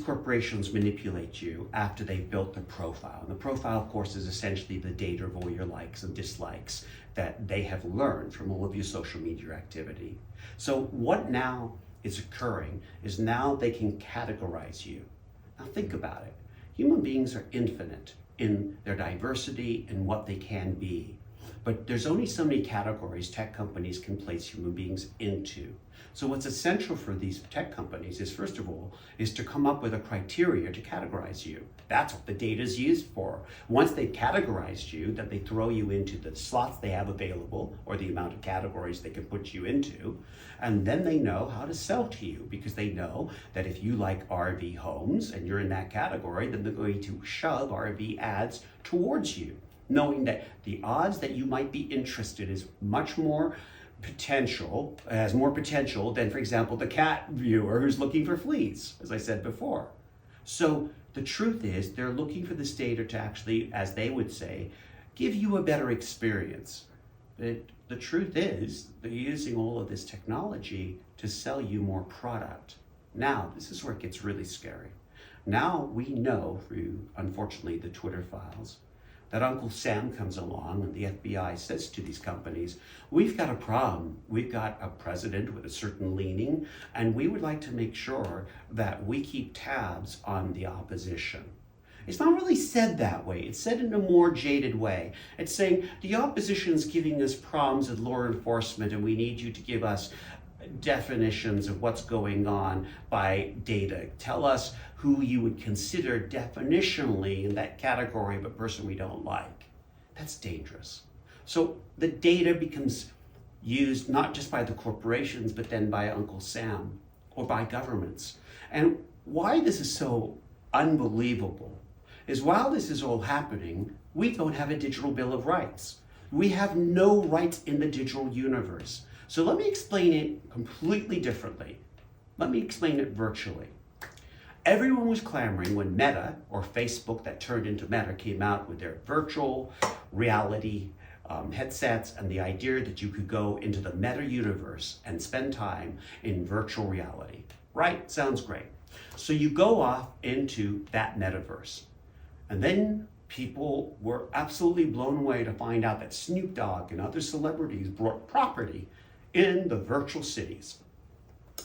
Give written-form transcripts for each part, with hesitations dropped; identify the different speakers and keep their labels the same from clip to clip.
Speaker 1: corporations manipulate you after they've built the profile. And the profile, of course, is essentially the data of all your likes and dislikes that they have learned from all of your social media activity. So what now is occurring is now they can categorize you. Now think about it. Human beings are infinite in their diversity and what they can be. But there's only so many categories tech companies can place human beings into. So what's essential for these tech companies is, first of all, is to come up with a criteria to categorize you. That's what the data is used for. Once they've categorized you, then they throw you into the slots they have available or the amount of categories they can put you into. And then they know how to sell to you, because they know that if you like RV homes and you're in that category, then they're going to shove RV ads towards you, knowing that the odds that you might be interested is much more potential, has more potential than, for example, the cat viewer who's looking for fleas, as I said before. So the truth is they're looking for this data to actually, as they would say, give you a better experience. But the truth is they're using all of this technology to sell you more product. Now, this is where it gets really scary. Now we know through, unfortunately, the Twitter files, that Uncle Sam comes along and the FBI says to these companies, we've got a problem. We've got a president with a certain leaning, and we would like to make sure that we keep tabs on the opposition. It's not really said that way. It's said in a more jaded way. It's saying the opposition is giving us problems with law enforcement, and we need you to give us definitions of what's going on by data. Tell us who you would consider definitionally in that category of a person we don't like. That's dangerous. So the data becomes used not just by the corporations, but then by Uncle Sam or by governments. And why this is so unbelievable is, while this is all happening, we don't have a digital bill of rights. We have no rights in the digital universe. So let me explain it completely differently. Let me explain it virtually. Everyone was clamoring when Meta, or Facebook that turned into Meta, came out with their virtual reality headsets and the idea that you could go into the Meta universe and spend time in virtual reality. Right? Sounds great. So you go off into that metaverse. And then people were absolutely blown away to find out that Snoop Dogg and other celebrities brought property in the virtual cities.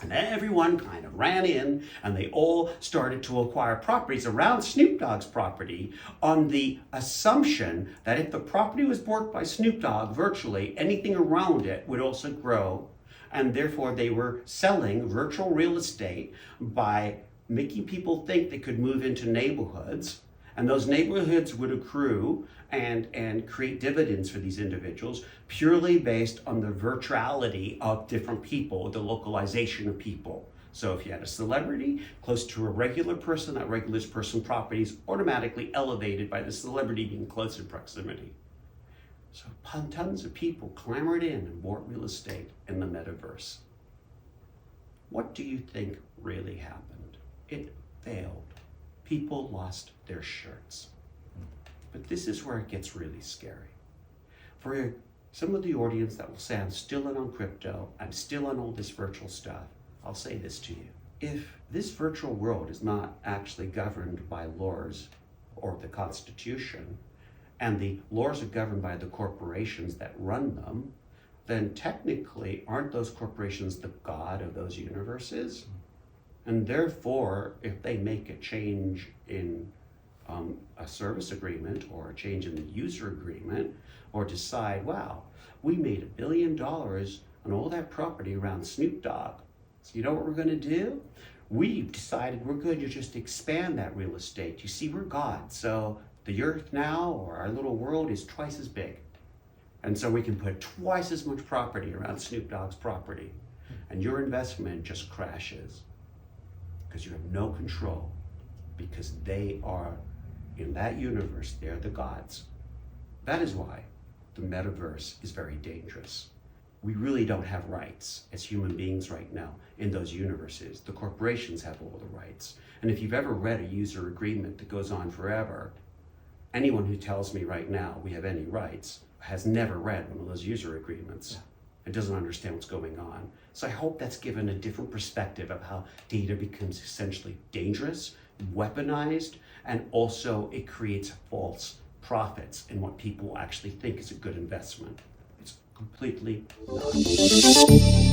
Speaker 1: And everyone kind of ran in and they all started to acquire properties around Snoop Dogg's property on the assumption that if the property was bought by Snoop Dogg virtually, anything around it would also grow. And therefore they were selling virtual real estate by making people think they could move into neighborhoods, and those neighborhoods would accrue and create dividends for these individuals purely based on the virtuality of different people, the localization of people. So if you had a celebrity close to a regular person, that regular person property is automatically elevated by the celebrity being close in proximity. So tons of people clamored in and bought real estate in the metaverse. What do you think really happened? It failed. People lost their shirts. But this is where it gets really scary. For some of the audience that will say, I'm still in on crypto, I'm still on all this virtual stuff, I'll say this to you. If this virtual world is not actually governed by laws or the Constitution, and the laws are governed by the corporations that run them, then technically aren't those corporations the god of those universes? And therefore, if they make a change in a service agreement or a change in the user agreement, or decide, wow, we made $1 billion on all that property around Snoop Dogg. So you know what we're gonna do? We've decided we're going to just expand that real estate. You see, we're God. So the earth now, or our little world, is twice as big. And so we can put twice as much property around Snoop Dogg's property. And your investment just crashes, because you have no control, because they are, in that universe, they're the gods. That is why the metaverse is very dangerous. We really don't have rights as human beings right now in those universes. The corporations have all the rights. And if you've ever read a user agreement that goes on forever, anyone who tells me right now we have any rights has never read one of those user agreements. and doesn't understand what's going on. So I hope that's given a different perspective of how data becomes essentially dangerous, weaponized, and also it creates false profits in what people actually think is a good investment. It's completely not.